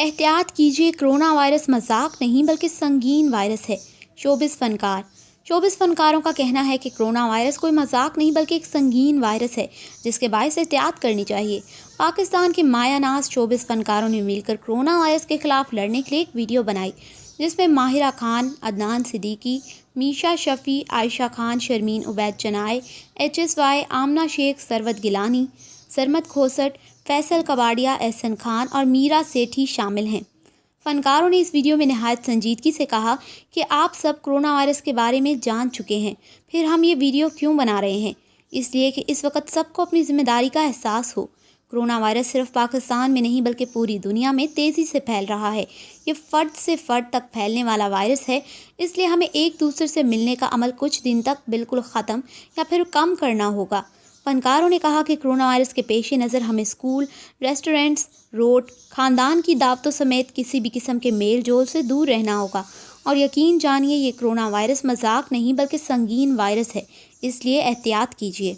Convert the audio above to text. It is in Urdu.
احتیاط کیجیے، کرونا وائرس مذاق نہیں بلکہ سنگین وائرس ہے۔ شوبز فنکاروں کا کہنا ہے کہ کرونا وائرس کوئی مذاق نہیں بلکہ ایک سنگین وائرس ہے جس کے باعث احتیاط کرنی چاہیے۔ پاکستان کے مایہ ناز شوبز فنکاروں نے مل کر کرونا وائرس کے خلاف لڑنے کے لیے ایک ویڈیو بنائی جس میں ماہرہ خان، عدنان صدیقی، میشا شفیع، عائشہ خان، شرمین عبید چنائے، HSY، آمنہ شیخ، ثروت گیلانی، سرمد کھوسٹ، فیصل کباڑیا، احسن خان اور میرا سیٹھی شامل ہیں۔ فنکاروں نے اس ویڈیو میں نہایت سنجیدگی سے کہا کہ آپ سب کرونا وائرس کے بارے میں جان چکے ہیں، پھر ہم یہ ویڈیو کیوں بنا رہے ہیں؟ اس لیے کہ اس وقت سب کو اپنی ذمہ داری کا احساس ہو۔ کرونا وائرس صرف پاکستان میں نہیں بلکہ پوری دنیا میں تیزی سے پھیل رہا ہے۔ یہ فرد سے فرد تک پھیلنے والا وائرس ہے، اس لیے ہمیں ایک دوسرے سے ملنے کا عمل کچھ دن تک بالکل ختم یا پھر کم کرنا ہوگا۔ فنکاروں نے کہا کہ کرونا وائرس کے پیش نظر ہمیں اسکول، ریسٹورینٹس، روڈ، خاندان کی دعوتوں سمیت کسی بھی قسم کے میل جول سے دور رہنا ہوگا، اور یقین جانیے یہ کرونا وائرس مذاق نہیں بلکہ سنگین وائرس ہے، اس لیے احتیاط کیجیے۔